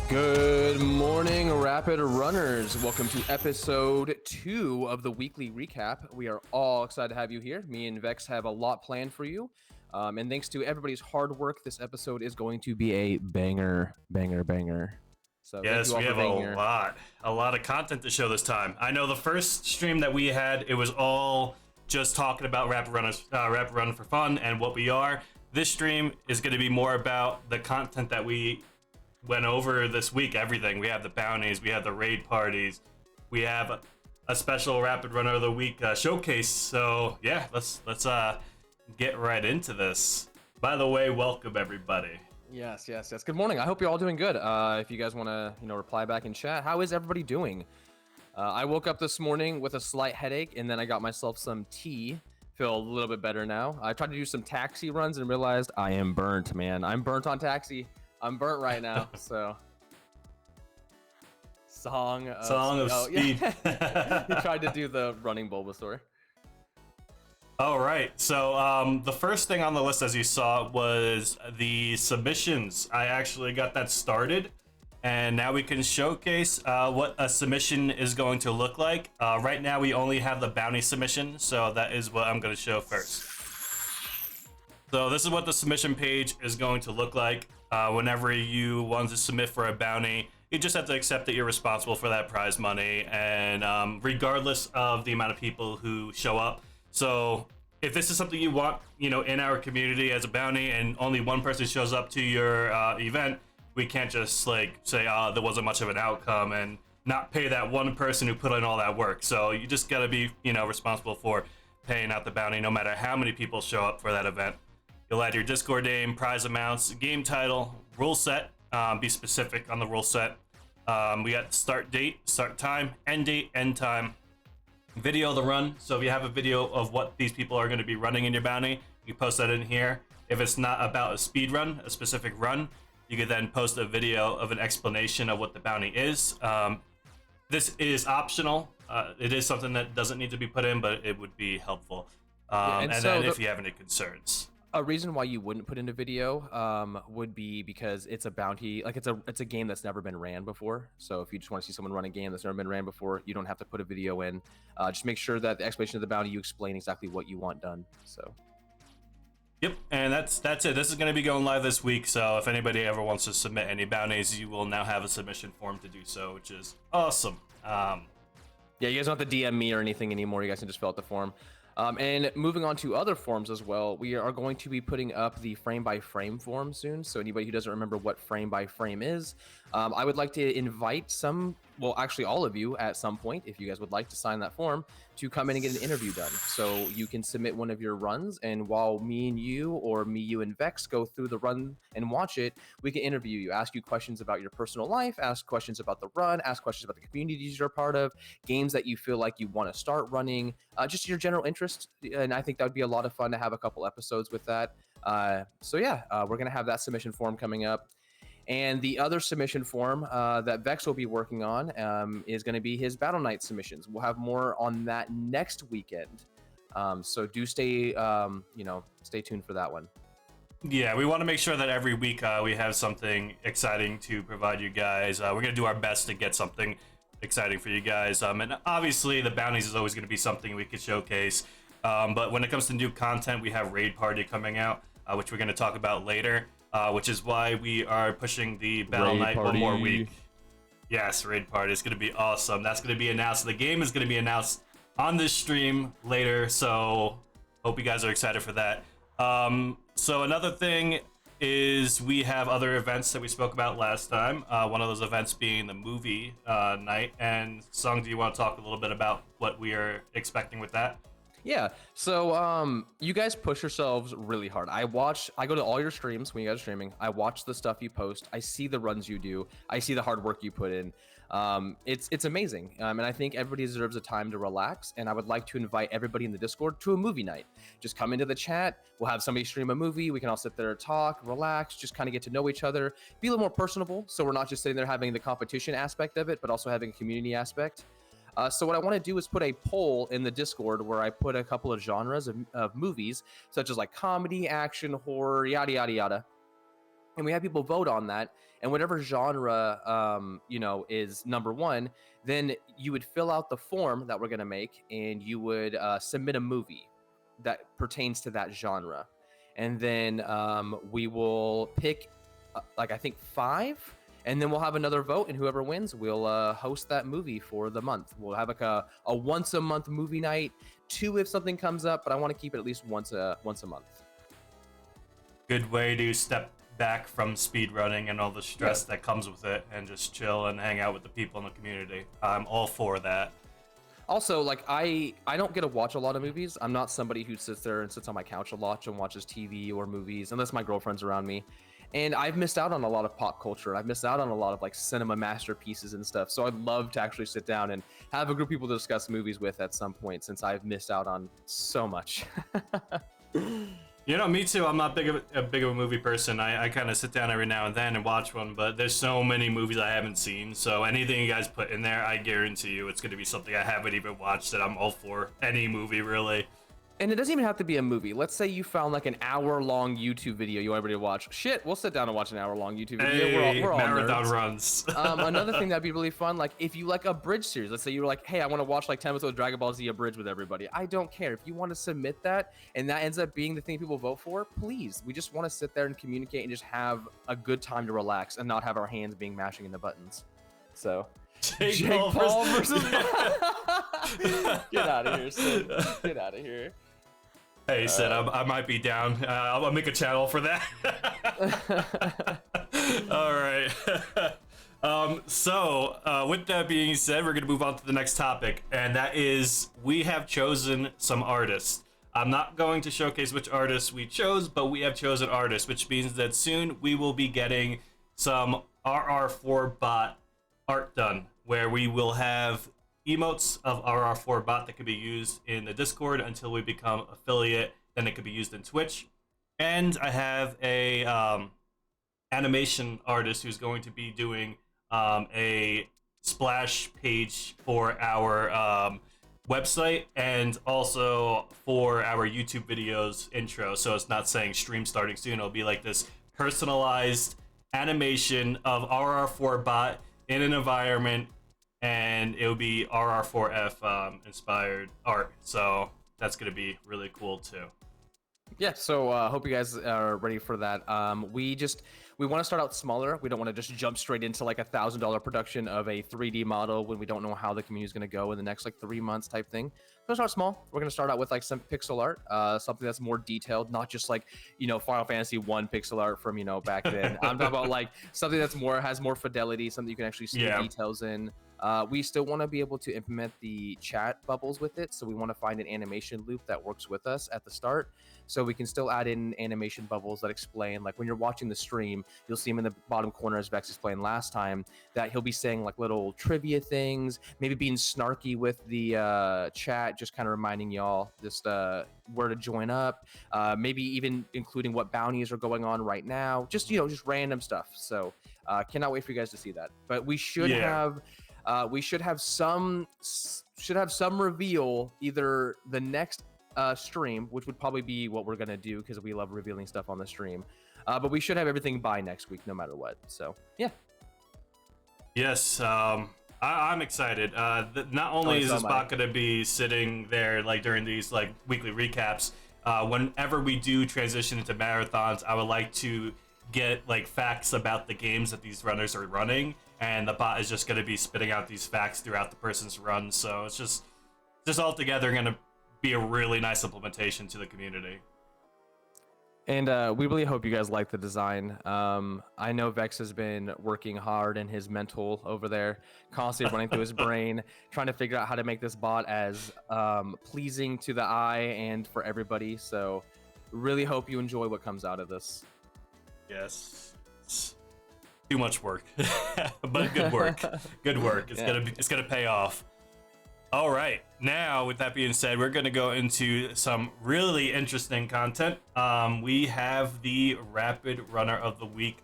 Good morning, Rapid Runners. Welcome to episode 2 of the weekly recap. We are all excited to have you here. Me and Vex have a lot planned for you. And thanks to everybody's hard work, this episode is going to be a banger. So yes, we have a lot of content to show this time. I know the first stream that we had, it was all just talking about Rapid Running for fun and what we are. This stream is going to be more about the content that we went over this week. Everything. We have the bounties, we have the raid parties, we have a special Rapid Runner of the Week showcase. So yeah, let's get right into this. By the way, welcome everybody. Yes. Good morning. I hope you're all doing good. If you guys want to, reply back in chat, how is everybody doing? I woke up this morning with a slight headache, and then I got myself some tea. Feel a little bit better now. I tried to do some taxi runs and realized I am burnt, man. I'm burnt on taxi. I'm burnt right now. So, Song of Speed. Yeah. He tried to do the running Bulbasaur. All right, so the first thing on the list, as you saw, was the submissions. I actually got that started, and now we can showcase what a submission is going to look like. Right now, we only have the bounty submission, so that is what I'm going to show first. So this is what the submission page is going to look like. Whenever you want to submit for a bounty, you just have to accept that you're responsible for that prize money, and regardless of the amount of people who show up. So if this is something you want, in our community as a bounty, and only one person shows up to your event, we can't just say, there wasn't much of an outcome and not pay that one person who put in all that work. So you just gotta be, responsible for paying out the bounty no matter how many people show up for that event. You'll add your Discord name, prize amounts, game title, rule set, be specific on the rule set. We got start date, start time, end date, end time. Video of the run. So if you have a video of what these people are going to be running in your bounty, you post that in here. If it's not about a speed run, a specific run, you could then post a video of an explanation of what the bounty is. This is optional. It is something that doesn't need to be put in, but it would be helpful. And then if you have any concerns. A reason why you wouldn't put in a video would be because it's a bounty, like it's a game that's never been ran before. So if you just want to see someone run a game that's never been ran before, you don't have to put a video in. Just make sure that the explanation of the bounty, you explain exactly what you want done. So. Yep, and that's it. This is going to be going live this week, so if anybody ever wants to submit any bounties, you will now have a submission form to do so, which is awesome. Yeah, you guys don't have to DM me or anything anymore. You guys can just fill out the form. And moving on to other forms as well, we are going to be putting up the frame by frame form soon. So anybody who doesn't remember what frame by frame is, I would like to invite actually all of you at some point, if you guys would like to sign that form, to come in and get an interview done. So you can submit one of your runs, and while me and you, or me, you, and Vex go through the run and watch it, we can interview you, ask you questions about your personal life, ask questions about the run, ask questions about the communities you're a part of, games that you feel like you want to start running, just your general interest. And I think that would be a lot of fun to have a couple episodes with that. So yeah, we're going to have that submission form coming up. And the other submission form that Vex will be working on is going to be his Battle Night submissions. We'll have more on that next weekend. So do stay tuned for that one. Yeah, we want to make sure that every week we have something exciting to provide you guys. We're going to do our best to get something exciting for you guys. And obviously the bounties is always going to be something we could showcase. But when it comes to new content, we have Raid Party coming out, which we're going to talk about later. Which is why we are pushing the Battle Night one more week. Yes, Raid Party is going to be awesome. That's going to be announced. The game is going to be announced on this stream later, so hope you guys are excited for that. So another thing is we have other events that we spoke about last time. One of those events being the movie night. And Sung, do you want to talk a little bit about what we are expecting with that? Yeah, so you guys push yourselves really hard. I go to all your streams when you guys are streaming. I watch the stuff you post. I see the runs you do. I see the hard work you put in. It's amazing. And I think everybody deserves a time to relax. And I would like to invite everybody in the Discord to a movie night. Just come into the chat. We'll have somebody stream a movie. We can all sit there, talk, relax, just kind of get to know each other, be a little more personable. So we're not just sitting there having the competition aspect of it, but also having a community aspect. So what I want to do is put a poll in the Discord where I put a couple of genres of movies, such as like comedy, action, horror, yada, yada, yada. and we have people vote on that, and whatever genre is number one, then you would fill out the form that we're going to make, and you would submit a movie that pertains to that genre, and then we will pick like I think 5, and then we'll have another vote, and whoever wins will host that movie for the month. We'll have like a once a month movie night, 2 if something comes up, but I want to keep it at least once a month. Good way to step back from speedrunning and all the stress that comes with it, and just chill and hang out with the people in the community. I'm all for that. Also, like I don't get to watch a lot of movies. I'm not somebody who sits there and sits on my couch a lot and watches TV or movies unless my girlfriend's around me. And I've missed out on a lot of pop culture. I've missed out on a lot of like cinema masterpieces and stuff. So I'd love to actually sit down and have a group of people to discuss movies with at some point, since I've missed out on so much. You know, me too. I'm not big of a movie person. I kind of sit down every now and then and watch one, but there's so many movies I haven't seen. So anything you guys put in there, I guarantee you it's going to be something I haven't even watched that I'm all for. Any movie, really. And it doesn't even have to be a movie. Let's say you found like an hour-long YouTube video you want everybody to watch. Shit, we'll sit down and watch an hour-long YouTube video. Hey, we're all marathon nerds. runs. Another thing that'd be really fun, like if you like a bridge series. Let's say you were like, hey, I want to watch like 10 episodes of Dragon Ball Z abridged with everybody. I don't care. If you want to submit that and that ends up being the thing people vote for, please. We just want to sit there and communicate and just have a good time to relax and not have our hands being mashing into buttons. So... Jake Paul versus... Get out of here, Sid. Get out of here. Hey, Sid, I might be down. I'll make a channel for that. All right. With that being said, we're going to move on to the next topic, and that is we have chosen some artists. I'm not going to showcase which artists we chose, but we have chosen artists, which means that soon we will be getting some RR4 bot art done, where we will have emotes of RR4 bot that can be used in the Discord until we become affiliate. Then it could be used in Twitch. And I have a animation artist who's going to be doing a splash page for our website and also for our YouTube videos intro. So it's not saying stream starting soon. It'll be like this personalized animation of RR4 bot in an environment, and it'll be RR4F inspired art. So that's gonna be really cool too. Yeah, so hope you guys are ready for that. We want to start out smaller. We don't want to just jump straight into like $1,000 production of a 3D model when we don't know how the community is going to go in the next like 3 months type thing. We're gonna start small. We're gonna start out with like some pixel art, something that's more detailed, not just like Final Fantasy 1 pixel art from back then. I'm talking about like something that's has more fidelity, something you can actually see the details in. We still want to be able to implement the chat bubbles with it, so we want to find an animation loop that works with us at the start, so we can still add in animation bubbles that explain, like when you're watching the stream, you'll see him in the bottom corner, as Vex explained last time, that he'll be saying like little trivia things, maybe being snarky with the chat, just kind of reminding y'all just where to join up, maybe even including what bounties are going on right now, just just random stuff. So cannot wait for you guys to see that. But we should have some reveal either the next stream, which would probably be what we're gonna do because we love revealing stuff on the stream. But we should have everything by next week, no matter what. So yeah. Yes, I'm excited. Not only is this bot gonna be sitting there like during these like weekly recaps, whenever we do transition into marathons, I would like to get like facts about the games that these runners are running, and the bot is just going to be spitting out these facts throughout the person's run. So it's just altogether going to be a really nice implementation to the community. And we really hope you guys like the design. I know Vex has been working hard in his mental over there, constantly running through his brain, trying to figure out how to make this bot as pleasing to the eye and for everybody. So really hope you enjoy what comes out of this. Yes. It's too much work, but good work. Good work. It's gonna pay off. All right. Now, with that being said, we're gonna go into some really interesting content. We have the Rapid Runner of the Week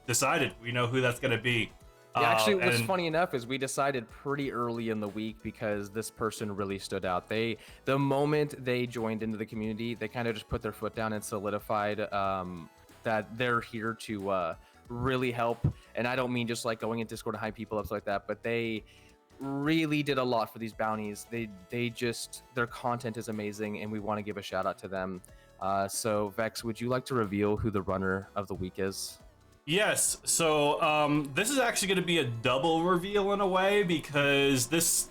decided. We know who that's gonna be. Yeah, actually, what's funny enough is we decided pretty early in the week because this person really stood out. The moment they joined into the community, they kind of just put their foot down and solidified that they're here to really help. And I don't mean just like going in Discord to hype people up like that, but they really did a lot for these bounties. They just, their content is amazing, and we want to give a shout out to them. So Vex, would you like to reveal who the runner of the week is? Yes, so this is actually going to be a double reveal in a way, because this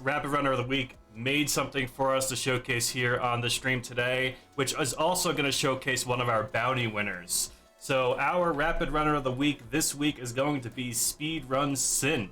Rapid Runner of the Week made something for us to showcase here on the stream today, which is also going to showcase one of our bounty winners. So our Rapid Runner of the Week this week is going to be Speedrun Sin.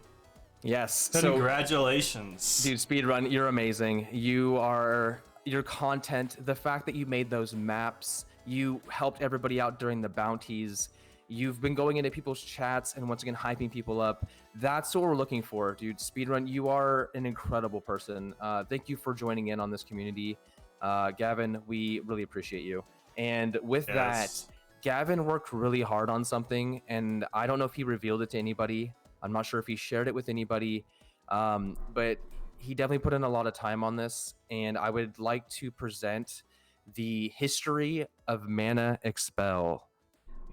Yes. Congratulations. So, dude, Speedrun, you're amazing. Your content, the fact that you made those maps, you helped everybody out during the bounties. You've been going into people's chats and once again hyping people up. That's what we're looking for, dude. Speedrun, you are an incredible person. Thank you for joining in on this community. Gavin, we really appreciate you. And with that, Gavin worked really hard on something, and I don't know if he revealed it to anybody. I'm not sure if he shared it with anybody, but he definitely put in a lot of time on this, and I would like to present the history of Mana Expel.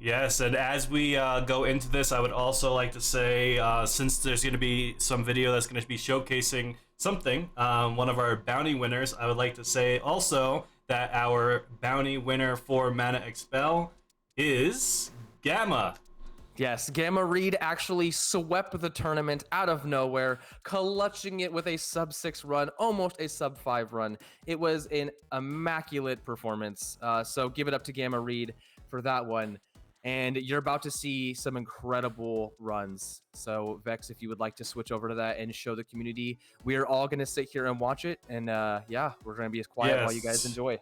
Yes, and as we go into this, I would also like to say, since there's going to be some video that's going to be showcasing something, one of our bounty winners, I would like to say also that our bounty winner for Mana Expel is Gamma. Yes, Gamma Reed actually swept the tournament out of nowhere, clutching it with a sub-6 run, almost a sub-5 run. It was an immaculate performance, so give it up to Gamma Reed for that one. And you're about to see some incredible runs. So Vex, if you would like to switch over to that and show the community, we are all going to sit here and watch it. And yeah, we're going to be as quiet while you guys enjoy.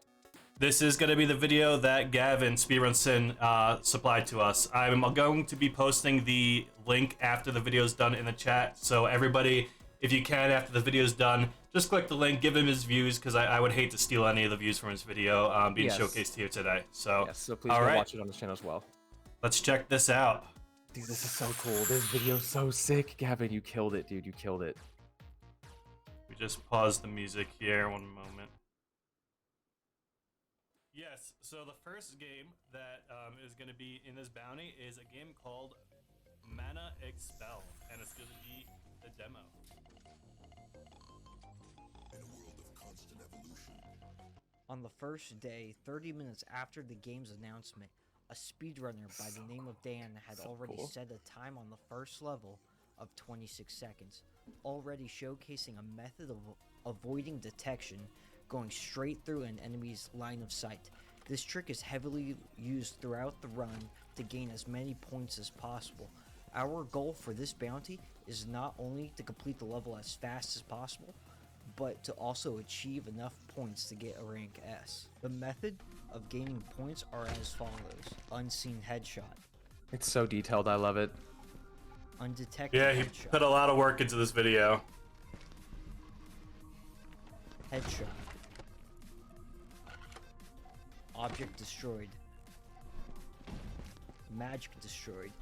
This is going to be the video that Gavin, Speedrun Sin, supplied to us. I'm going to be posting the link after the video's done in the chat. So everybody, if you can, after the video's done, just click the link, give him his views, because I would hate to steal any of the views from his video being showcased here today. So, yes, so please go watch it on this channel as well. Let's check this out. Dude, this is so cool. This video's so sick. Gavin, you killed it, dude. You killed it. We just paused the music here. One moment. Yes, so the first game that is going to be in this bounty is a game called Mana Expel, and it's going to be the demo. In a world of constant evolution. On the first day, 30 minutes after the game's announcement, a speedrunner by the name of Dan had already set a time on the first level of 26 seconds, already showcasing a method of avoiding detection, going straight through an enemy's line of sight. This trick is heavily used throughout the run to gain as many points as possible. Our goal for this bounty is not only to complete the level as fast as possible, but to also achieve enough points to get a rank S. The method of gaining points are as follows. Unseen headshot. It's so detailed, I love it. Undetected Yeah, he headshot. put a lot of work into this video. Headshot. Object destroyed. Magic destroyed.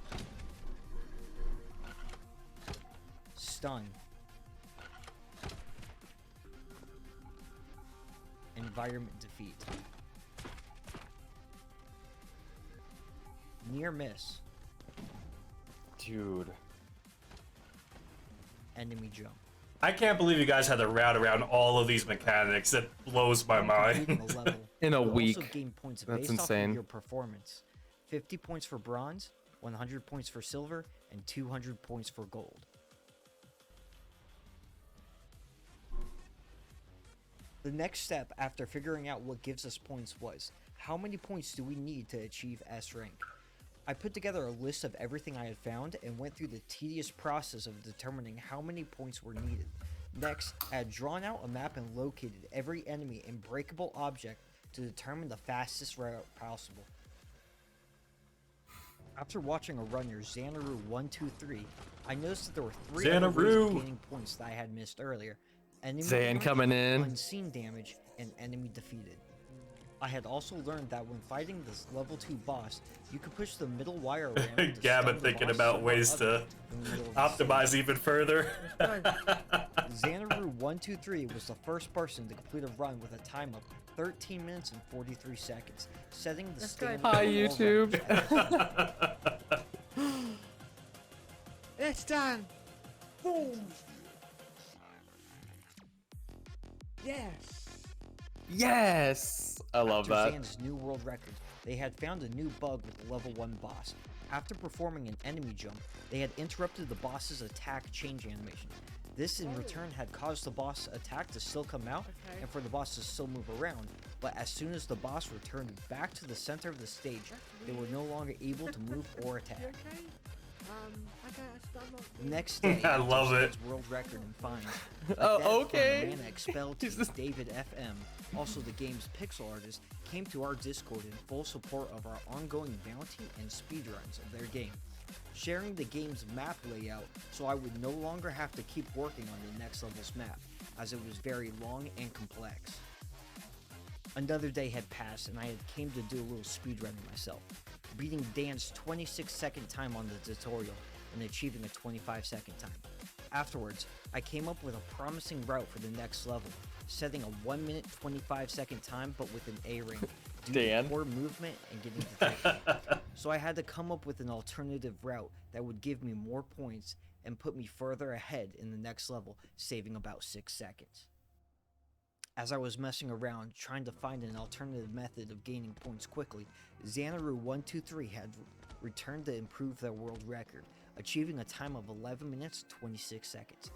Stun. Environment defeat. Near miss. Dude. Enemy jump. I can't believe you guys had to route around all of these mechanics. That blows my Completing mind. the level, In a you'll week. also gain points That's based insane. off of your performance. 50 points for bronze, 100 points for silver, and 200 points for gold. The next step after figuring out what gives us points was, how many points do we need to achieve S rank? I put together a list of everything I had found and went through the tedious process of determining how many points were needed. Next, I had drawn out a map and located every enemy and breakable object to determine the fastest route possible. After watching a runner, Xanaru123, I noticed that there were 3 other ways of gaining points that I had missed earlier. Enemy Zan damage, coming in. unseen damage, and enemy defeated. I had also learned that when fighting this level 2 boss, you could push the middle wire around to Gabba stun the thinking boss about somewhat ways other to in the middle of the stage. optimize even further. Xanaru123 was the first person to complete a run with a time of 13 minutes and 43 seconds, setting the standard for all Hi, runners YouTube. at that time. It's done. Boom. Yes. Yes, I love After that. Zan's new world record, they had found a new bug with the level 1 boss. After performing an enemy jump, they had interrupted the boss's attack change animation. This in return had caused the boss attack to still come out and for the boss to still move around, but as soon as the boss returned back to the center of the stage, they were no longer able to move or attack. The next day, I love it. Zan's world record in fines. Oh, okay. Man expelled David FM, also the game's pixel artist, came to our Discord in full support of our ongoing bounty and speedruns of their game, sharing the game's map layout so I would no longer have to keep working on the next level's map, as it was very long and complex. Another day had passed and I had came to do a little speedrunning myself, beating Dan's 26-second time on the tutorial and achieving a 25-second time. Afterwards, I came up with a promising route for the next level, setting a 1 minute 25-second time but with an A ring due Dan. to poor movement and getting detection. So I had to come up with an alternative route that would give me more points and put me further ahead in the next level, saving about 6 seconds. As I was messing around trying to find an alternative method of gaining points quickly, Xanaru123 had returned to improve their world record, achieving a time of 11 minutes 26 seconds.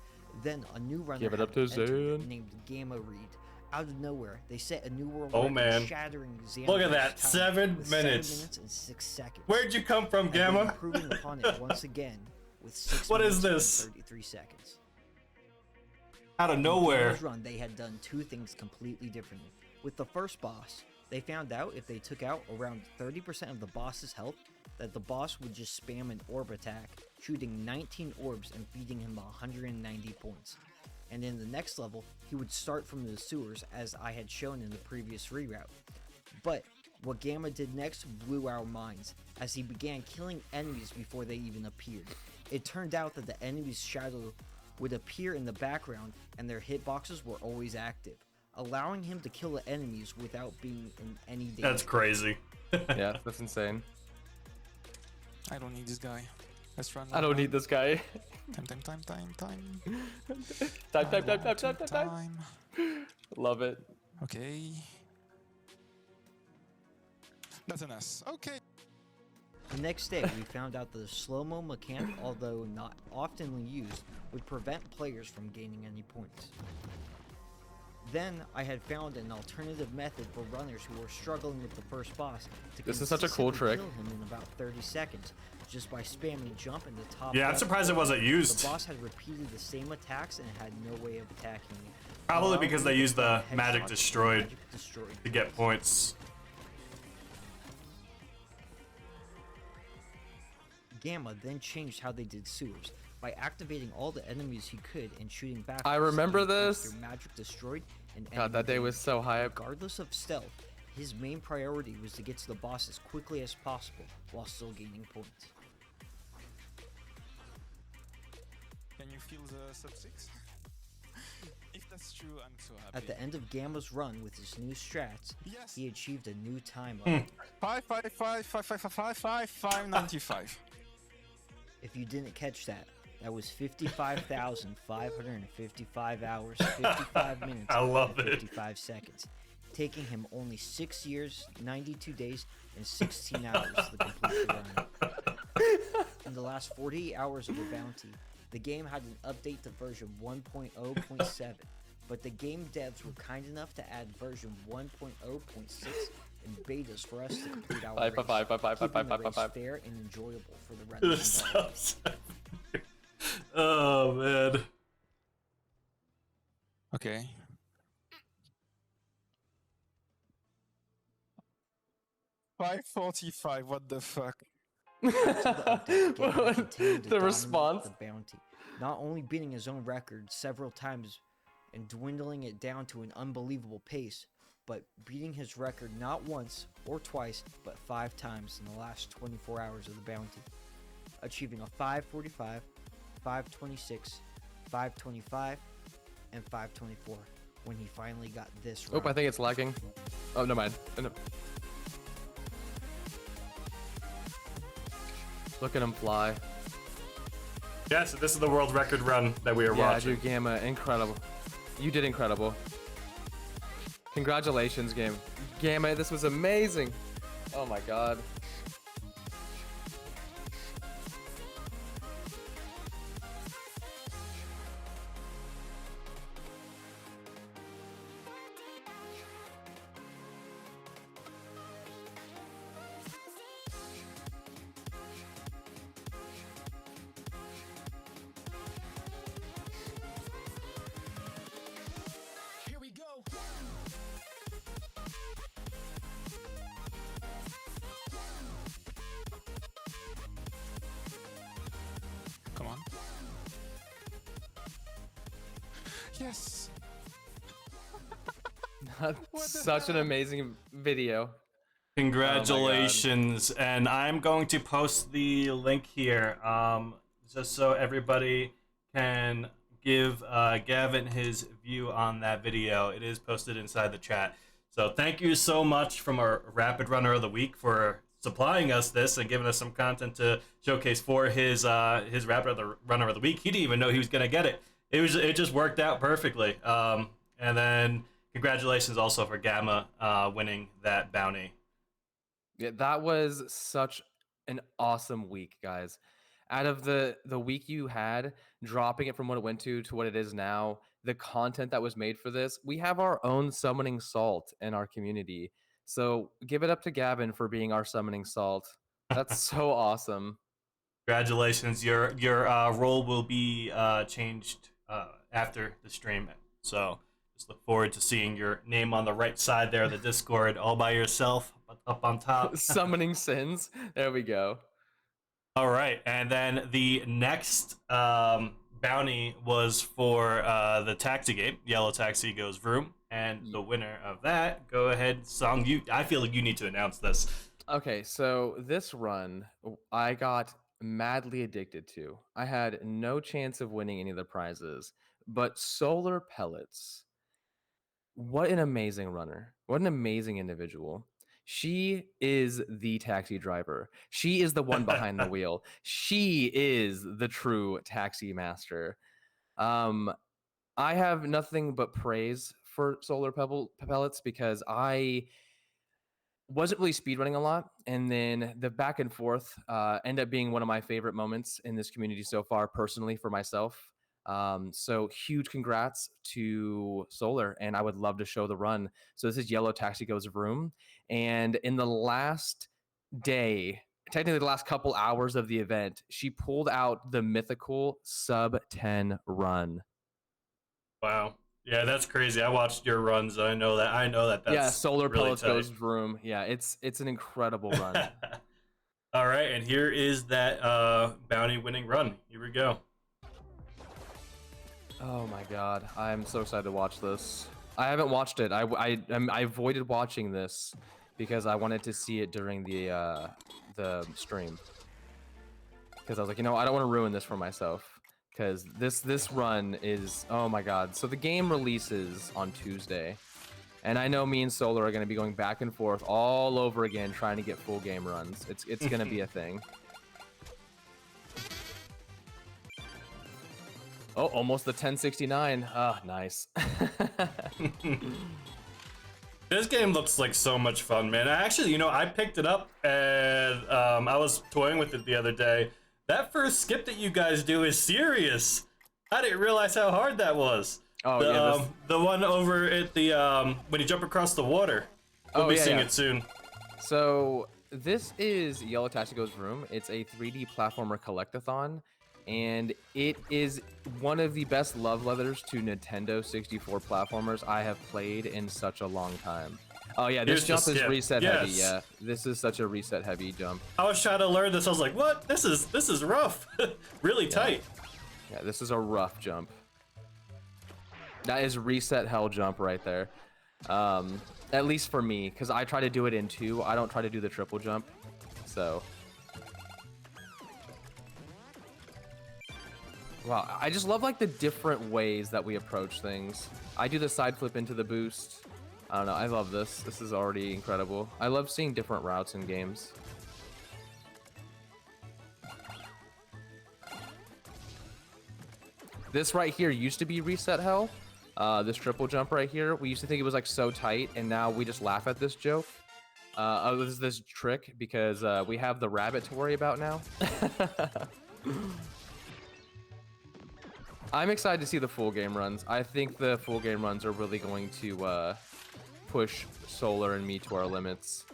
Then a new runner Give it up had to entered Zan. named Gamma Reed. Out of nowhere, they set a new world Oh, record, man. shattering Xanaru's Look at that, time 7 with minutes. 7 minutes and 6 seconds. Where'd you come from, And then Gamma? improving upon it once again with 6 What minutes is this? and 33 seconds. Out of In nowhere. Gamma's run, they had done two things completely differently. With the first boss, they found out if they took out around 30% of the boss's health, that the boss would just spam an orb attack, shooting 19 orbs and feeding him 190 points. And in the next level, he would start from the sewers as I had shown in the previous reroute. But what Gamma did next blew our minds, as he began killing enemies before they even appeared. It turned out that the enemy's shadow would appear in the background and their hitboxes were always active, allowing him to kill the enemies without being in any danger. That's crazy. Yeah, that's insane. I don't need this guy. Let's run. I don't need this guy. Time. Time. Love it. Okay. That's an S. Okay. The next day, we found out that the slow-mo mechanic, although not often used, would prevent players from gaining any points. Then, I had found an alternative method for runners who were struggling with the first boss to This is such a cool consistently trick. kill him in about 30 seconds, just by spamming jump in the top Yeah, I'm left surprised it corner. wasn't used. The boss had repeated the same attacks and had no way of attacking me. Probably allowing because me they to used the find magic headshots and destroyed magic destroyed to get points. Gamma then changed how they did sewers by activating all the enemies he could and shooting back. I with remember speed this. after magic destroyed and God, that day was so hype. Regardless of stealth, his main priority was to get to the boss as quickly as possible while still gaining points. Can you feel the sub 6? If that's true, I'm so happy. At the end of Gamma's run with his new strats, Yes. he achieved a new time of 595. If you didn't catch that, that was 55,555 hours, 55 minutes, I love and it. 55 seconds, taking him only 6 years, 92 days, and 16 hours to complete the run. In the last 48 hours of the bounty, the game had an update to version 1.0.7, but the game devs were kind enough to add version 1.0.6 in betas for us to complete our race, Five. keeping the race fair and enjoyable for the runners involved. Oh man. Okay. $5.45. What the fuck? The response. The bounty, not only beating his own record several times and dwindling it down to an unbelievable pace, but beating his record not once or twice, but 5 times in the last 24 hours of the bounty, achieving a 545, 526, 525, and 524 when he finally got this run. Oh, I think it's lagging. Oh, no mind. No. Look at him fly. Yeah, so this is the world record run that we are watching. Dude, Gamma, incredible. You did incredible. Congratulations, Gamma, this was amazing. Oh my god. Come on. Yes. Such an amazing video. Congratulations, and I'm going to post the link here, just so everybody can give Gavin his view on that video. It is posted inside the chat. So thank you so much from our Rapid Runner of the Week for supplying us this and giving us some content to showcase for his Rapid Runner of the Week. He didn't even know he was gonna get it. It just worked out perfectly. And then congratulations also for Gamma winning that bounty. Yeah, that was such an awesome week, guys. Out of the week you had, dropping it from what it went to what it is now, the content that was made for this, we have our own summoning salt in our community. So give it up to Gavin for being our summoning salt. That's so awesome. Congratulations, your role will be changed after the stream. So just look forward to seeing your name on the right side there of the Discord, all by yourself, up on top. Summoning sins. There we go. All right, and then the next bounty was for the taxi game. Yellow taxi goes vroom, and the winner of that, go ahead, Song. I feel like you need to announce this. Okay, so this run I got madly addicted to. I had no chance of winning any of the prizes, but Solar Pellets, what an amazing runner. What an amazing individual. She is the taxi driver. She is the one behind the wheel. She is the true taxi master. I have nothing but praise for Solar Pellets because I wasn't really speedrunning a lot, and then the back and forth ended up being one of my favorite moments in this community so far, personally for myself. So huge congrats to Solar, and I would love to show the run. So this is Yellow Taxi Goes Vroom, and in the last day, technically the last couple hours of the event, she pulled out the mythical sub 10 run. Wow. Yeah, that's crazy. I watched your runs. I know that that's yeah, Solar really Pellets tight. Goes Vroom. Yeah, it's an incredible run. All right, and here is that bounty winning run. Here we go. Oh my god, I'm so excited to watch this. I haven't watched it. I avoided watching this because I wanted to see it during the stream. Because I was like, I don't want to ruin this for myself. Because this run is, oh my god. So the game releases on Tuesday, and I know me and Solar are going to be going back and forth all over again trying to get full game runs. It's going to be a thing. Oh, almost the 1069. Ah, nice. This game looks like so much fun, man. Actually, I picked it up and I was toying with it the other day. That first skip that you guys do is serious. I didn't realize how hard that was. Oh, the one over at the when you jump across the water. We'll be seeing it soon. So this is Yellow Taxi Goes Vroom. It's a 3D platformer collectathon, and it is one of the best love letters to Nintendo 64 platformers I have played in such a long time. Oh yeah, this jump is reset heavy. Yeah, this is such a reset heavy jump. I was trying to learn this. I was like, what? This is rough. Really tight. Yeah, this is a rough jump. That is reset hell jump right there. At least for me, because I try to do it in 2. I don't try to do the triple jump. So. Wow, I just love like the different ways that we approach things. I do the side flip into the boost. I don't know, I love this. This is already incredible. I love seeing different routes in games. This right here used to be reset hell. This triple jump right here, we used to think it was like so tight, and now we just laugh at this joke. This trick because we have the rabbit to worry about now. I'm excited to see the full game runs. I think the full game runs are really going to push Solar and me to our limits.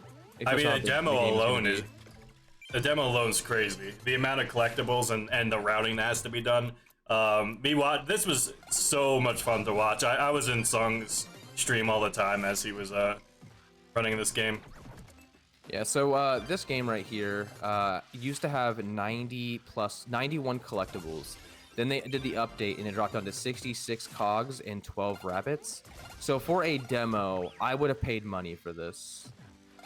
I mean, the demo alone is crazy. The amount of collectibles and the routing that has to be done. This was so much fun to watch. I was in Sung's stream all the time as he was running this game. Yeah, so this game right here used to have 91 collectibles. Then they did the update and it dropped down to 66 cogs and 12 rabbits. So for a demo, I would have paid money for this.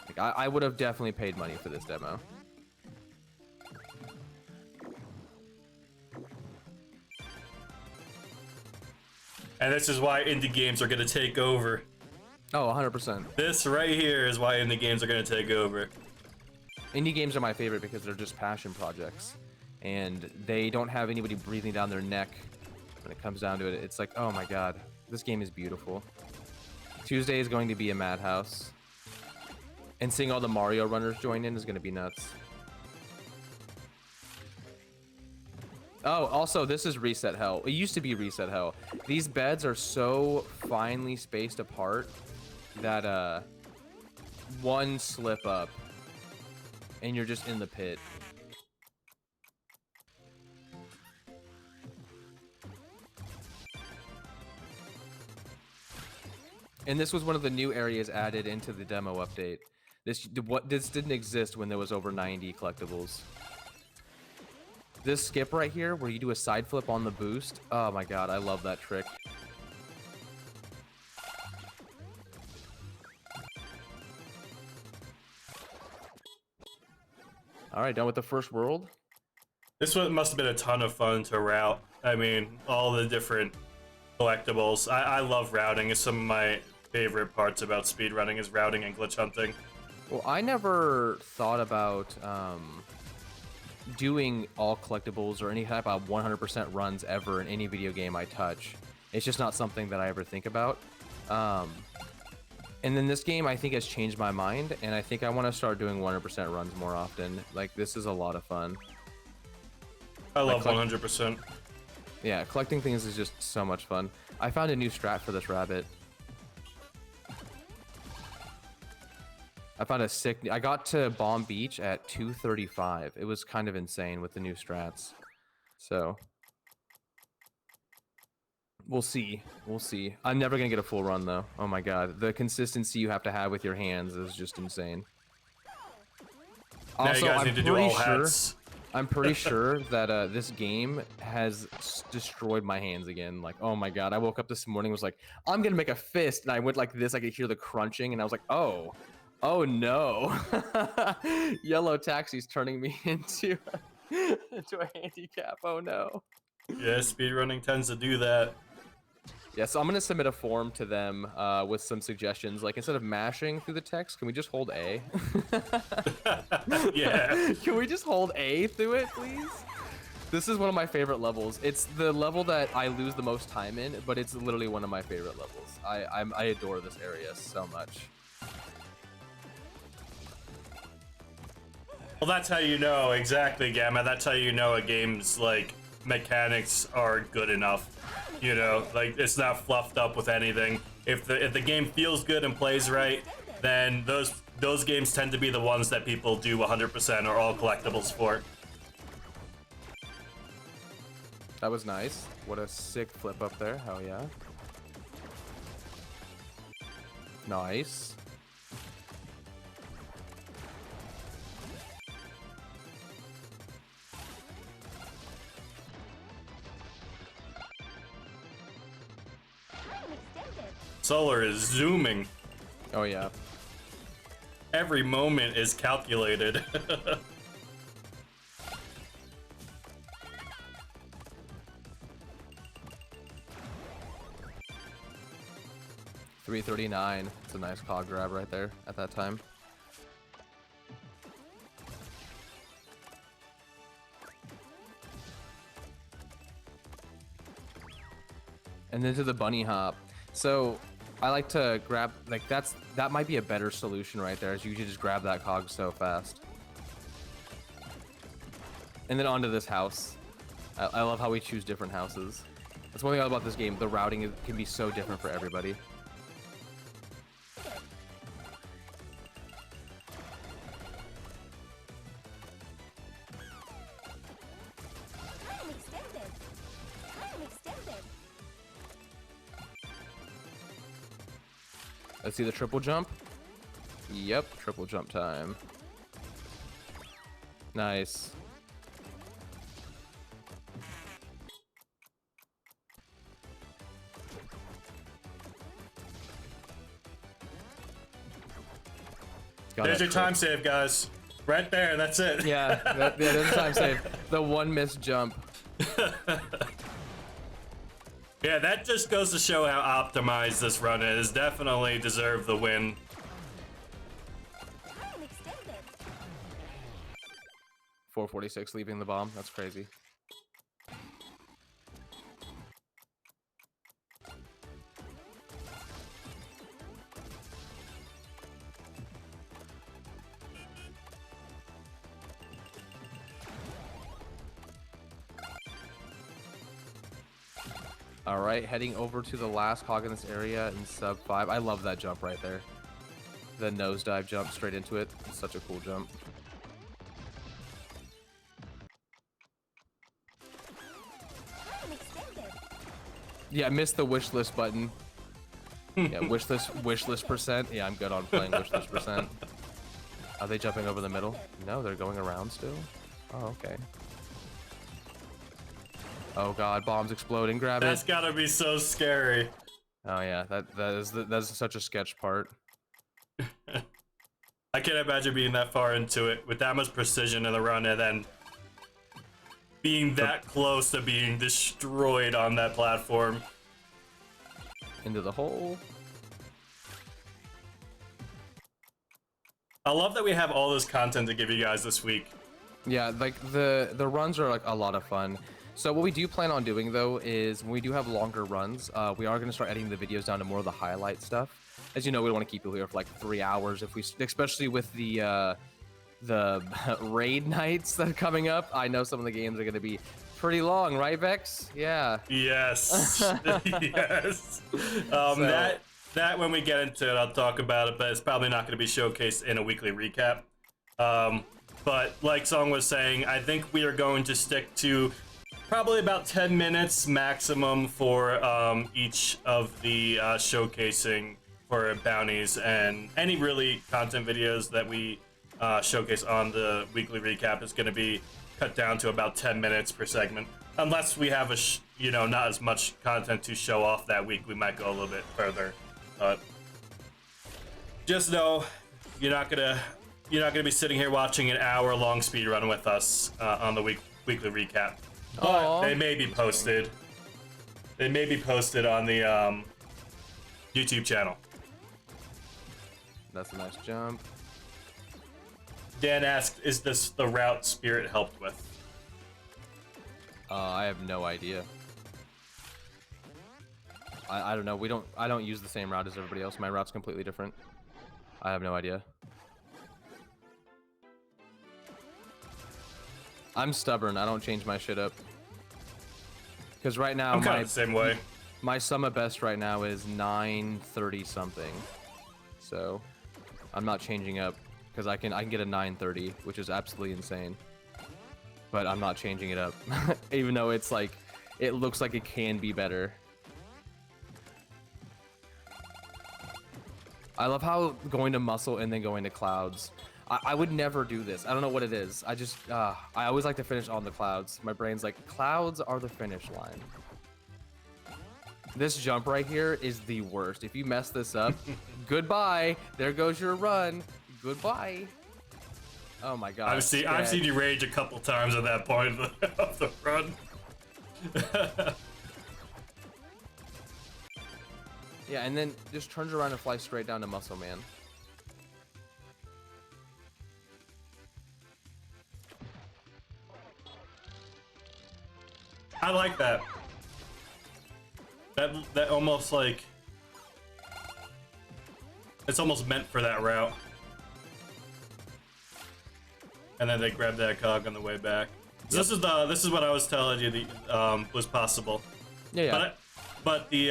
Like, I would have definitely paid money for this demo. And this is why indie games are going to take over. Oh, 100%. This right here is why indie games are going to take over. Indie games are my favorite because they're just passion projects. And they don't have anybody breathing down their neck when it comes down to it. It's like, oh my god, this game is beautiful. Tuesday is going to be a madhouse. And seeing all the Mario runners join in is going to be nuts. Oh, also, this is Reset Hell. It used to be Reset Hell. These beds are so finely spaced apart that one slip up and you're just in the pit. And this was one of the new areas added into the demo update. This didn't exist when there was over 90 collectibles. This skip right here, where you do a side flip on the boost. Oh my god, I love that trick. All right, done with the first world. This one must have been a ton of fun to route. I mean, all the different collectibles. I love routing. It's some of my favorite parts about speedrunning is routing and glitch hunting. Well, I never thought about doing all collectibles or any type of 100% runs ever in any video game I touch. It's just not something that I ever think about. And then this game, I think, has changed my mind, and I think I want to start doing 100% runs more often. Like, this is a lot of fun. I love 100%. Yeah, collecting things is just so much fun. I found a new strat for this rabbit. I found a sick... I got to Bomb Beach at 2:35. It was kind of insane with the new strats. So... we'll see. We'll see. I'm never gonna get a full run, though. Oh my god. The consistency you have to have with your hands is just insane. Now Also, you guys need to do all hats. I'm pretty sure that this game has destroyed my hands again. Like, oh my god. I woke up this morning, was like, I'm gonna make a fist, and I went like this. I could hear the crunching, and I was like, oh. Oh no. Yellow Taxi's turning me into a handicap. Oh no. Yeah, speedrunning tends to do that. Yeah, so I'm gonna submit a form to them with some suggestions. Like, instead of mashing through the text, can we just hold A? Yeah. Can we just hold A through it, please? This is one of my favorite levels. It's the level that I lose the most time in, but it's literally one of my favorite levels. I adore this area so much. Well, that's how you know, exactly, Gamma. That's how you know a game's, like, mechanics are good enough. You know, like, it's not fluffed up with anything. If the game feels good and plays right, then those games tend to be the ones that people do 100% or all collectibles for. That was nice. What a sick flip up there. Hell yeah. Nice. Solar is zooming. Oh yeah. Every moment is calculated. 339. It's a nice cog grab right there at that time. And then to the bunny hop. So I like to grab, like that might be a better solution right there, as you can just grab that cog so fast. And then onto this house. I love how we choose different houses. That's one thing I love about this game. The routing can be so different for everybody. Let's see the triple jump. Yep, triple jump time. Nice. There's your time save, guys. Right there, that's it. Yeah, there's a time save. The one missed jump. Yeah, that just goes to show how optimized this run is. Definitely deserve the win. Time extended. 446 leaving the bomb. That's crazy. All right, heading over to the last hog in this area in sub 5. I love that jump right there. The nosedive jump straight into it. It's such a cool jump. Time extended. Yeah, I missed the wish list button. Yeah, wish list percent. Yeah, I'm good on playing wish list percent. Are they jumping over the middle? No, they're going around still. Oh, okay. Oh god, bombs exploding. Grab That's it. gotta be so scary. Oh yeah, that's such a sketch part. I can't imagine being that far into it with that much precision in the run and then being that close to being destroyed on that platform. Into the hole. I love that we have all this content to give you guys this week. Yeah, like the runs are like a lot of fun. So what we do plan on doing though is when we do have longer runs, we are going to start editing the videos down to more of the highlight stuff. As you know, we don't want to keep you here for like 3 hours if we, especially with the raid nights that are coming up. I know some of the games are going to be pretty long, right, Vex? Yeah. Yes. Yes. That when we get into it, I'll talk about it, but it's probably not going to be showcased in a weekly recap. But like Song was saying, I think we are going to stick to probably about 10 minutes maximum for each of the showcasing for bounties, and any really content videos that we showcase on the weekly recap is going to be cut down to about 10 minutes per segment. Unless we have not as much content to show off that week, we might go a little bit further. Just know you're not gonna be sitting here watching an hour-long speedrun with us on the weekly recap. But they may be posted. They may be posted on the YouTube channel. That's a nice jump. Dan asked, "Is this the route Spirit helped with?" I have no idea. I don't know. I don't use the same route as everybody else. My route's completely different. I have no idea. I'm stubborn. I don't change my shit up. Because right now, I'm kind of the same way. My sum of best right now is 930 something. So I'm not changing up because I can get a 930, which is absolutely insane. But I'm not changing it up, even though it's like it looks like it can be better. I love how going to muscle and then going to clouds. I would never do this. I don't know what it is. I just, I always like to finish on the clouds. My brain's like, clouds are the finish line. This jump right here is the worst. If you mess this up, goodbye. There goes your run. Goodbye. Oh my god. I've seen you rage a couple times at that point of the run. Yeah, and then just turns around and flies straight down to Muscle Man. I like that. That almost like it's almost meant for that route. And then they grab that cog on the way back. So this is what I was telling you was possible. Yeah. But the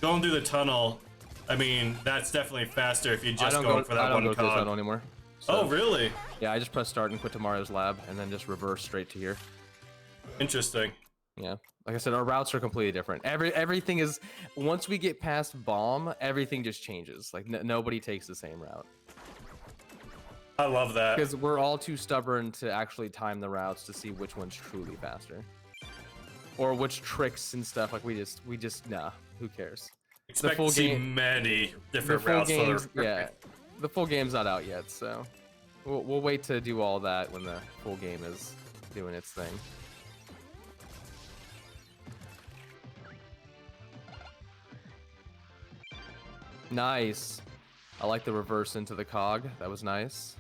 going through the tunnel, I mean, that's definitely faster if you just go for that one I don't go cog. through the tunnel anymore. So, Oh, really? Yeah, I just press start and quit to Mario's lab, and then just reverse straight to here. Interesting. Yeah, like I said, our routes are completely different. Everything is, once we get past bomb, everything just changes. Like nobody takes the same route. I love that. Because we're all too stubborn to actually time the routes to see which one's truly faster. Or which tricks and stuff, like we just nah, who cares? Expect to see many different routes. Yeah, the full game's not out yet, so we'll wait to do all that when the full game is doing its thing. Nice. I like the reverse into the cog. That was nice.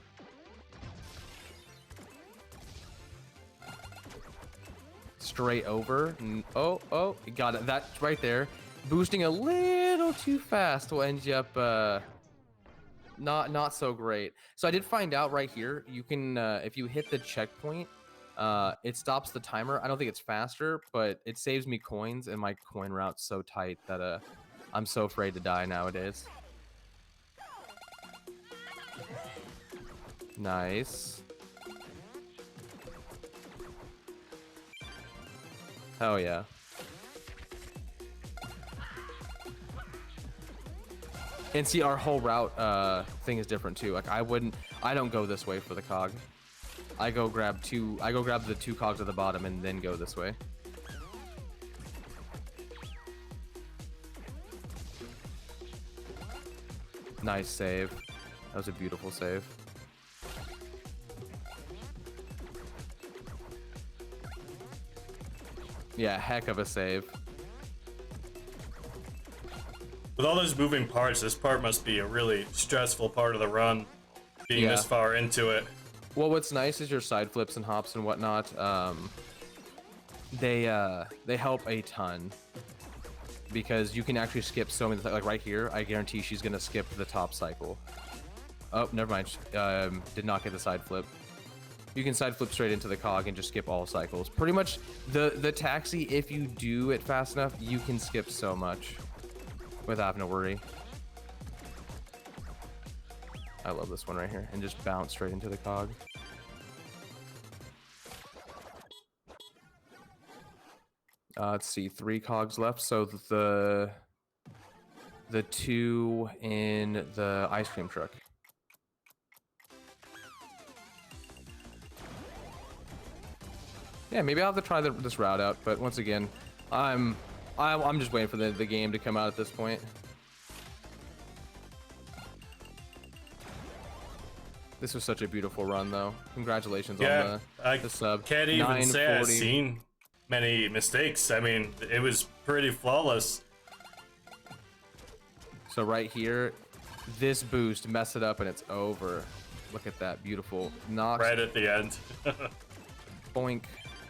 Straight over. Oh, you got it. That right there. Boosting a little too fast will end you up not so great. So I did find out right here, you can if you hit the checkpoint, it stops the timer. I don't think it's faster, but it saves me coins, and my coin route's so tight that I'm so afraid to die nowadays. Nice. Oh yeah. And see, our whole route thing is different too. Like I don't go this way for the cog. I go grab the two cogs at the bottom and then go this way. Nice save. That was a beautiful save. Yeah, heck of a save. With all those moving parts, this part must be a really stressful part of the run, being this far into it. Well, what's nice is your side flips and hops and whatnot. They help a ton because you can actually skip so many. Like right here, I guarantee she's gonna skip the top cycle. Oh, never mind. Did not get the side flip. You can side flip straight into the cog and just skip all cycles. Pretty much the taxi, if you do it fast enough, you can skip so much without having to worry. I love this one right here. And just bounce straight into the cog. Let's see, 3 cogs left. So the 2 in the ice cream truck. Yeah, maybe I'll have to try this route out, but once again, I'm just waiting for the game to come out at this point. This was such a beautiful run, though. Congratulations on the sub. Can't even say I've seen many mistakes. I mean, it was pretty flawless. So right here, this boost, mess it up and it's over. Look at that, beautiful. Knocks. Right at the end. Boink.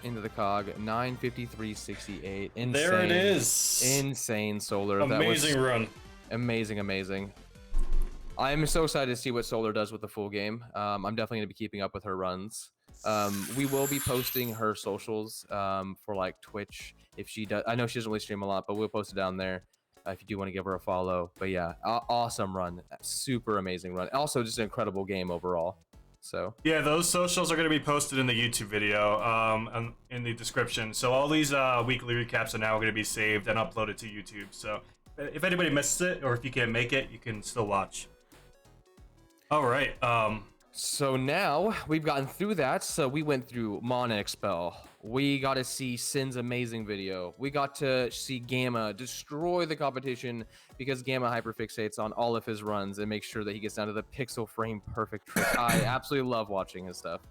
Into the cog, 953.68. Insane. There it is. Insane, Solar. Amazing run. Amazing, amazing. I'm so excited to see what Solar does with the full game. I'm definitely going to be keeping up with her runs. We will be posting her socials for like Twitch if she does. I know she doesn't really stream a lot, but we'll post it down there if you do want to give her a follow. But yeah, awesome run. Super amazing run. Also, just an incredible game overall. So yeah, those socials are going to be posted in the YouTube video and in the description. So all these weekly recaps are now going to be saved and uploaded to YouTube. So if anybody misses it or if you can't make it, you can still watch. All right. So now we've gotten through that. So we went through Mon and Expel, We got to see Sin's amazing video. We got to see Gamma destroy the competition because Gamma hyperfixates on all of his runs and makes sure that he gets down to the pixel frame perfect trick. I absolutely love watching his stuff.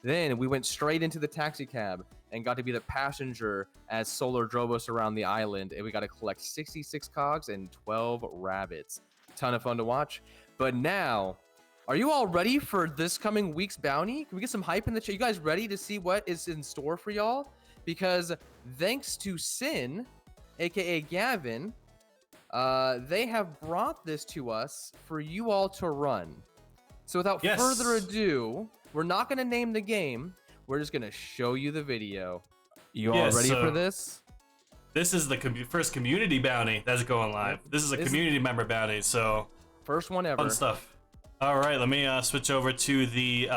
Then we went straight into the taxi cab and got to be the passenger as Solar drove us around the island, and we got to collect 66 cogs and 12 rabbits. Ton of fun to watch. But now, are you all ready for this coming week's bounty? Can we get some hype in the chat? You guys ready to see what is in store for y'all? Because thanks to Sin, aka Gavin, they have brought this to us for you all to run. So without further ado, we're not going to name the game. We're just going to show you the video. You all ready for this? This is the first community bounty that's going live. This is a community member bounty, so first one ever. Fun stuff. All right, let me switch over to the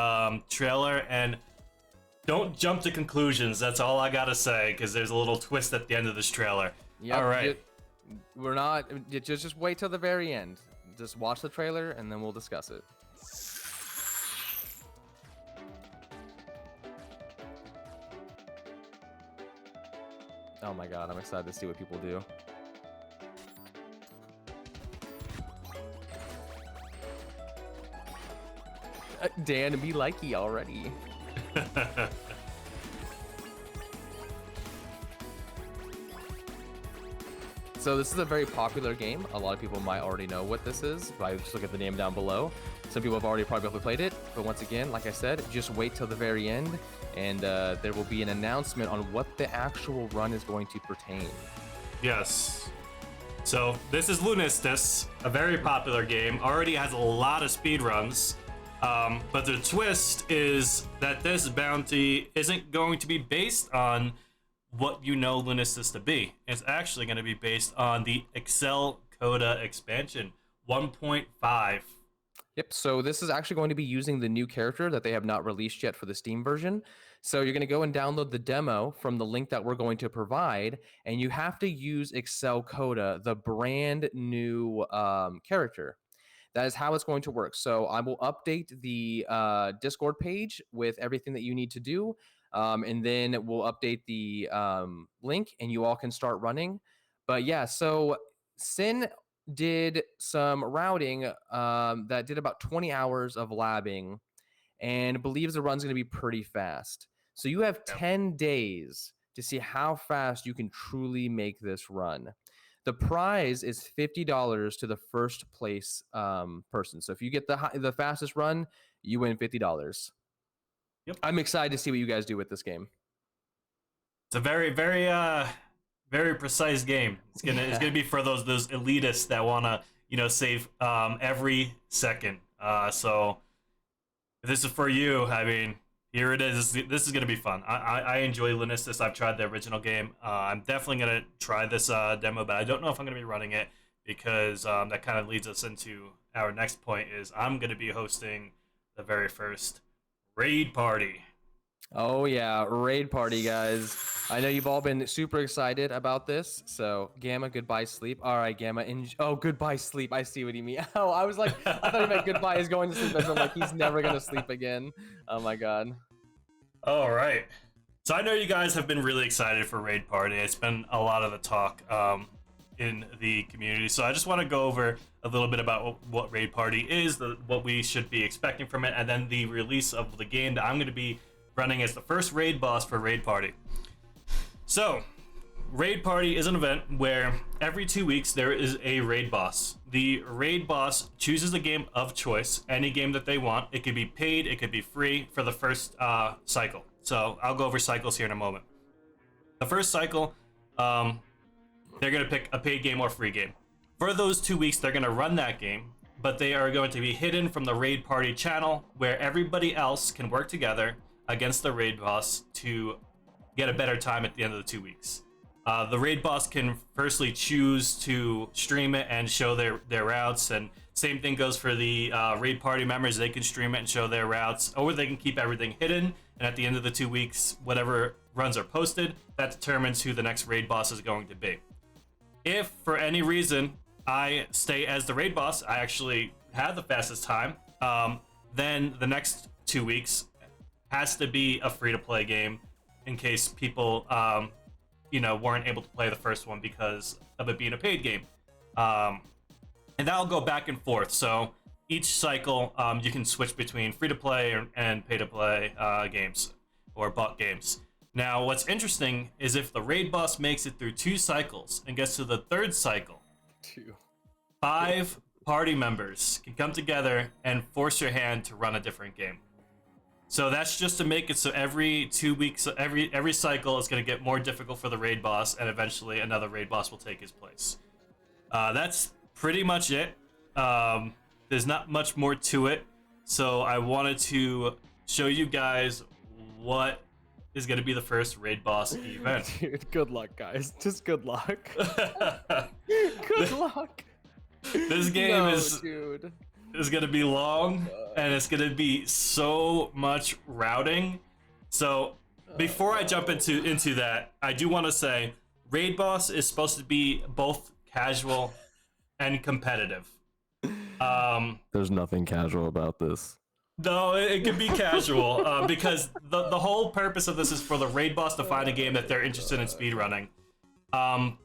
trailer, and don't jump to conclusions. That's all I gotta say, because there's a little twist at the end of this trailer. Yep, all right. We're not. Just wait till the very end. Just watch the trailer, and then we'll discuss it. Oh my god, I'm excited to see what people do. Dan, be likey already. So this is a very popular game. A lot of people might already know what this is, but I just look at the name down below. Some people have already probably played it, but once again, like I said, just wait till the very end, and there will be an announcement on what the actual run is going to pertain. Yes. So this is Lunistis, a very popular game. Already has a lot of speedruns. But the twist is that this bounty isn't going to be based on what you know Lunistis to be. It's actually going to be based on the Excel Coda expansion 1.5. Yep, so this is actually going to be using the new character that they have not released yet for the Steam version. So you're going to go and download the demo from the link that we're going to provide, and you have to use Excel Coda, the brand new character. That is how it's going to work. So I will update the Discord page with everything that you need to do. And then we'll update the link and you all can start running. But yeah, so Sin did some routing that did about 20 hours of labbing and believes the run's going to be pretty fast. So you have 10 days to see how fast you can truly make this run. The prize is $50 to the first place person. So if you get the fastest run, you win $50. Yep. I'm excited to see what you guys do with this game. It's a very, very, very precise game. It's gonna be for those elitists that wanna save every second. So if this is for you, I mean, here it is. This is going to be fun. I enjoy Lunistis. I've tried the original game. I'm definitely going to try this demo, but I don't know if I'm going to be running it because that kind of leads us into our next point is I'm going to be hosting the very first raid party. Oh, yeah. Raid party, guys. I know you've all been super excited about this. So, Gamma, goodbye, sleep. All right, Gamma. Oh, goodbye, sleep. I see what you mean. Oh, I was like, I thought he meant goodbye is going to sleep. I'm like, he's never going to sleep again. Oh, my God. All right. So I know you guys have been really excited for Raid Party. It's been a lot of the talk in the community. So I just want to go over a little bit about what Raid Party is, what we should be expecting from it, and then the release of the game that I'm going to be running as the first raid boss for Raid Party. So, Raid Party is an event where every 2 weeks there is a raid boss. The raid boss chooses a game of choice, any game that they want. It could be paid, it could be free for the first cycle. So I'll go over cycles here in a moment. The first cycle, they're going to pick a paid game or free game. For those 2 weeks, they're going to run that game, but they are going to be hidden from the Raid Party channel where everybody else can work together against the raid boss to get a better time at the end of the 2 weeks. The raid boss can firstly choose to stream it and show their routes, and same thing goes for the raid party members. They can stream it and show their routes, or they can keep everything hidden, and at the end of the 2 weeks, whatever runs are posted, that determines who the next raid boss is going to be. If for any reason I stay as the raid boss, I actually have the fastest time, then the next 2 weeks has to be a free-to-play game. in case people, weren't able to play the first one because of it being a paid game. And that'll go back and forth. So each cycle, you can switch between free-to-play and pay-to-play games or bought games. Now, what's interesting is if the raid boss makes it through 2 cycles and gets to the 3rd cycle, 5 party members can come together and force your hand to run a different game. So that's just to make it so every 2 weeks, every cycle is going to get more difficult for the raid boss, and eventually another raid boss will take his place. That's pretty much it. There's not much more to it. So I wanted to show you guys what is going to be the first raid boss event. Dude, good luck, guys. Just good luck. Good luck. This game dude. is going to be long, and it's going to be so much routing. So before I jump into that, I do want to say raid boss is supposed to be both casual and competitive. There's nothing casual about this. No, it can be casual because the whole purpose of this is for the raid boss to find a game that they're interested in speedrunning.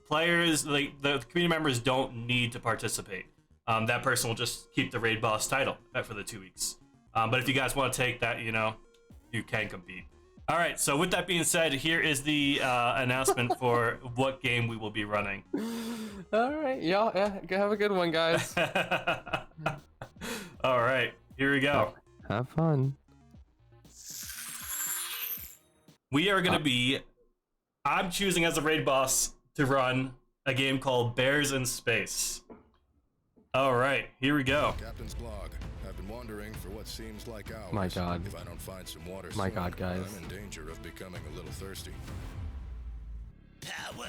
Players, like the community members, don't need to participate. That person will just keep the raid boss title for the 2 weeks. But if you guys want to take that, you can compete. All right, so with that being said, here is the announcement for what game we will be running. All right, y'all, have a good one, guys. All right, here we go. Have fun. We are going to be... I'm choosing as a raid boss to run a game called Bears in Space. All right, here we go. Captain's log. I've been wandering for what seems like hours. My God. If I don't find some water My soon, God, guys. I'm in danger of becoming a little thirsty. Power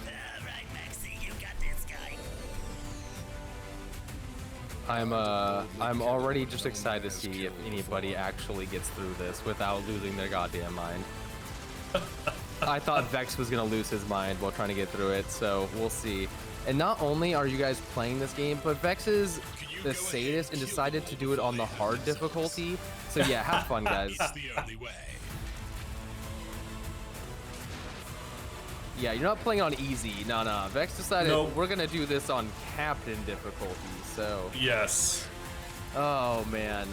Alright, Maxie, you got this guy. I'm already just excited to see if anybody actually gets through this without losing their goddamn mind. I thought Vex was gonna lose his mind while trying to get through it, so we'll see. And not only are you guys playing this game, but Vex is the sadist and decided to do it on the hard difficulty. So yeah, have fun, guys. The only way. Yeah, you're not playing on easy. No. Vex decided Nope. we're gonna do this on captain difficulty. So Yes. oh man.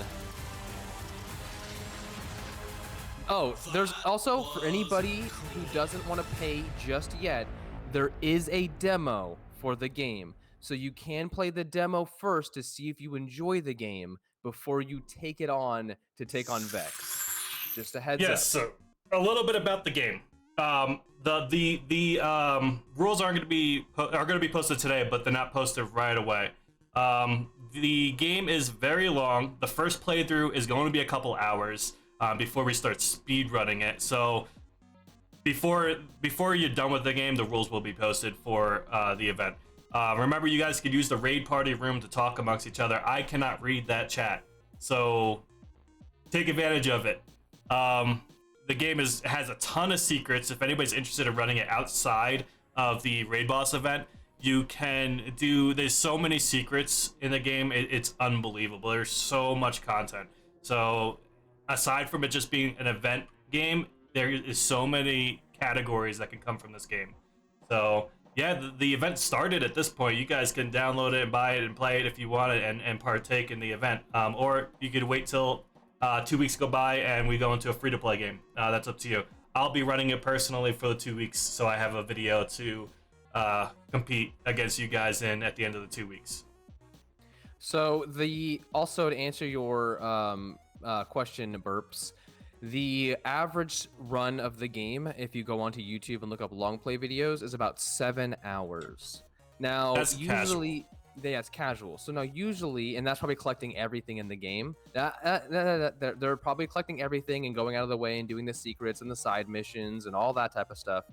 Oh, there's also, for anybody who doesn't want to pay just yet, there is a demo for the game. So you can play the demo first to see if you enjoy the game before you take it on to take on Vex. Just a heads up. Yes, so a little bit about the game. The rules are going to be posted today, but they're not posted right away. The game is very long. The first playthrough is going to be a couple hours before we start speed running it. So before you're done with the game, the rules will be posted for the event. Remember, you guys could use the raid party room to talk amongst each other. I cannot read that chat, so take advantage of it. The game has a ton of secrets. If anybody's interested in running it outside of the raid boss event, you can do. There's so many secrets in the game. It's unbelievable. There's so much content. So aside from it just being an event game, there is so many categories that can come from this game. So yeah, the event started at this point. You guys can download it and buy it and play it if you want it and partake in the event. Or you could wait till 2 weeks go by and we go into a free-to-play game. That's up to you. I'll be running it personally for the 2 weeks, so I have a video to compete against you guys in at the end of the 2 weeks. So also to answer your question, Burps, the average run of the game, if you go onto YouTube and look up long play videos, is about 7 hours. Now, That's usually, yeah, it's casual. So now, usually, and that's probably collecting everything in the game. They're probably collecting everything and going out of the way and doing the secrets and the side missions and all that type of stuff.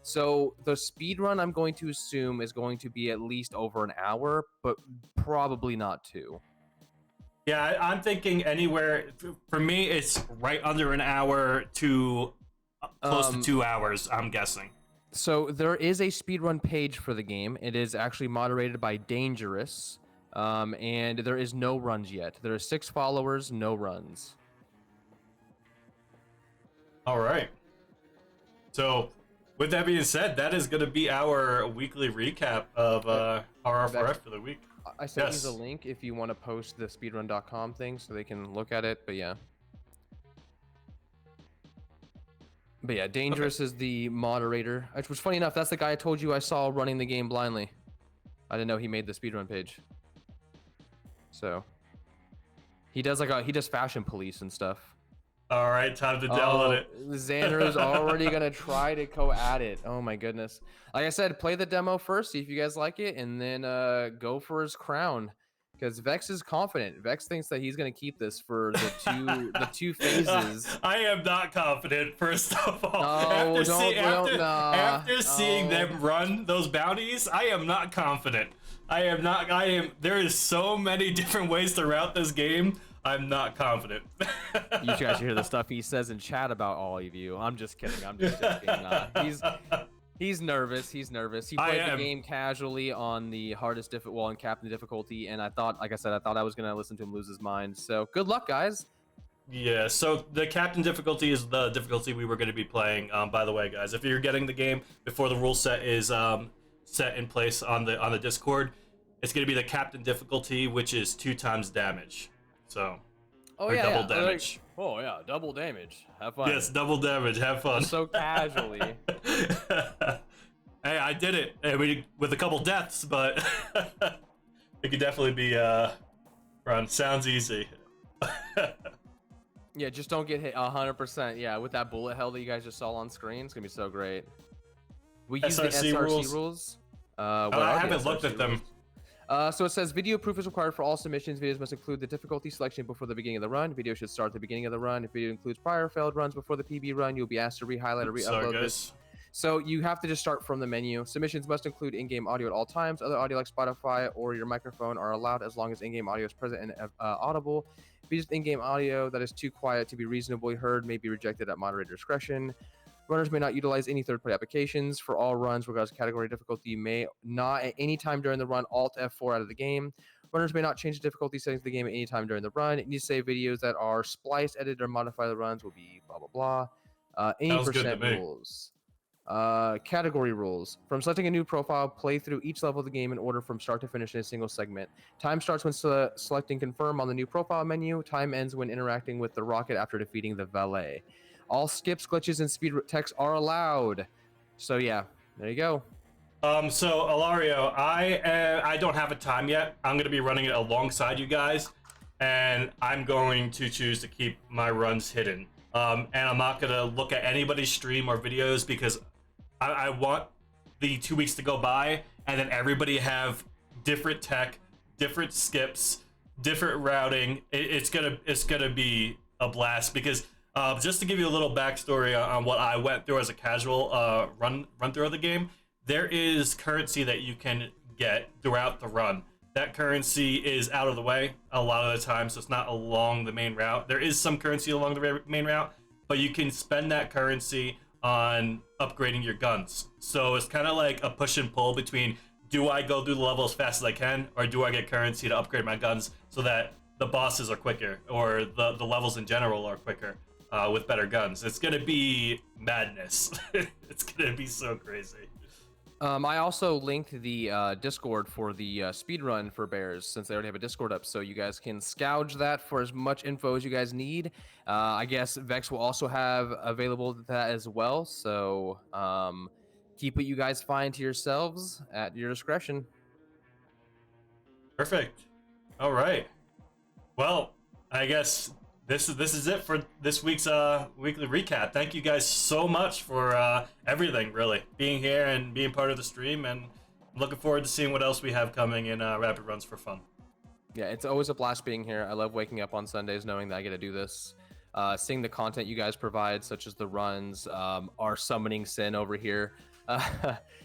So the speed run, I'm going to assume, is going to be at least over an hour, but probably not 2. Yeah, I'm thinking anywhere. For me, it's right under an hour to close to 2 hours, I'm guessing. So there is a speedrun page for the game. It is actually moderated by Dangerous, And there is no runs yet. There are 6 followers, no runs. All right. So, with that being said, that is going to be our weekly recap of RF4F for the week. I sent Yes. you the link if you want to post the speedrun.com thing so they can look at it. But yeah. But yeah, Dangerous is the moderator. Which was funny enough, that's the guy I told you I saw running the game blindly. I didn't know he made the speedrun page. So he does he does fashion police and stuff. All right, time to download it. Xander is already gonna try to go at it. Oh my goodness! Like I said, play the demo first, see if you guys like it, and then go for his crown. Because Vex is confident. Vex thinks that he's gonna keep this for the two phases. I am not confident. First of all, No, after seeing them run those bounties, I am not confident. I am not. I am. There is so many different ways to route this game. I'm not confident. You guys hear the stuff he says in chat about all of you. I'm just kidding. I'm just joking. He's nervous. He's nervous. He played the game casually on the hardest on captain difficulty, and I thought, like I said, I was gonna listen to him lose his mind. So good luck, guys. Yeah. So the captain difficulty is the difficulty we were going to be playing. By the way, guys, if you're getting the game before the rule set is set in place on the Discord, it's going to be the captain difficulty, which is 2 times damage. So, double damage. Oh yeah, double damage. Have fun. Yes, double damage. Have fun. So casually. Hey, I did it. Hey, with a couple deaths, but it could definitely be run. Sounds easy. Yeah, just don't get hit 100%. Yeah, with that bullet hell that you guys just saw on screen, it's gonna be so great. We use the SRC rules. I haven't looked at them. So it says video proof is required for all submissions. Videos must include the difficulty selection before the beginning of the run. Video should start at the beginning of the run. If video includes prior failed runs before the PB run, you'll be asked to re-highlight or re-upload this. So you have to just start from the menu. Submissions must include in-game audio at all times. Other audio like Spotify or your microphone are allowed as long as in-game audio is present and audible. If you use in-game audio that is too quiet to be reasonably heard, may be rejected at moderator discretion. Runners may not utilize any third-party applications for all runs, regardless of category difficulty. May not at any time during the run Alt F4 out of the game. Runners may not change the difficulty settings of the game at any time during the run. Any save videos that are spliced, edited, or modify the runs will be blah blah blah. 80% rules. Category rules. From selecting a new profile, play through each level of the game in order from start to finish in a single segment. Time starts when selecting confirm on the new profile menu. Time ends when interacting with the rocket after defeating the valet. All skips, glitches, and speed text are allowed. So yeah, there you go. So Ilario, I don't have a time yet. I'm gonna be running it alongside you guys, and I'm going to choose to keep my runs hidden. And I'm not gonna look at anybody's stream or videos because I want the 2 weeks to go by and then everybody have different tech, different skips, different routing. It's gonna be a blast because. Just to give you a little backstory on what I went through as a casual run through of the game, there is currency that you can get throughout the run. That currency is out of the way a lot of the time, so it's not along the main route. There is some currency along the main route, but you can spend that currency on upgrading your guns. So it's kind of like a push and pull between, do I go through the level as fast as I can, or do I get currency to upgrade my guns so that the bosses are quicker, or the levels in general are quicker. With better guns. It's gonna be madness. It's gonna be so crazy. I also linked the Discord for the speedrun for Bears since they already have a Discord up, so you guys can scourge that for as much info as you guys need. I guess Vex will also have available that as well, so keep what you guys find to yourselves at your discretion. Perfect. All right. Well, I guess this is it for this week's weekly recap. Thank you guys so much for everything, really, being here and being part of the stream, and I'm looking forward to seeing what else we have coming in Rapid Runs for Fun. Yeah, it's always a blast being here. I love waking up on Sundays knowing that I get to do this. Seeing the content you guys provide, such as the runs, our summoning Sin over here.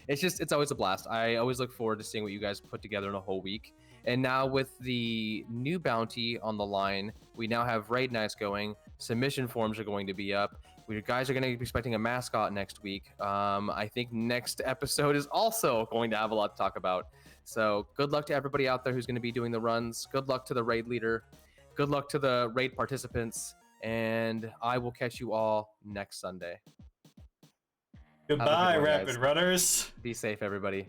It's always a blast. I always look forward to seeing what you guys put together in a whole week. And now with the new bounty on the line, we now have raid nights going. Submission forms are going to be up. We guys are going to be expecting a mascot next week. I think next episode is also going to have a lot to talk about. So good luck to everybody out there who's going to be doing the runs. Good luck to the raid leader. Good luck to the raid participants. And I will catch you all next Sunday. Goodbye, one, Rapid guys. Runners. Be safe, everybody.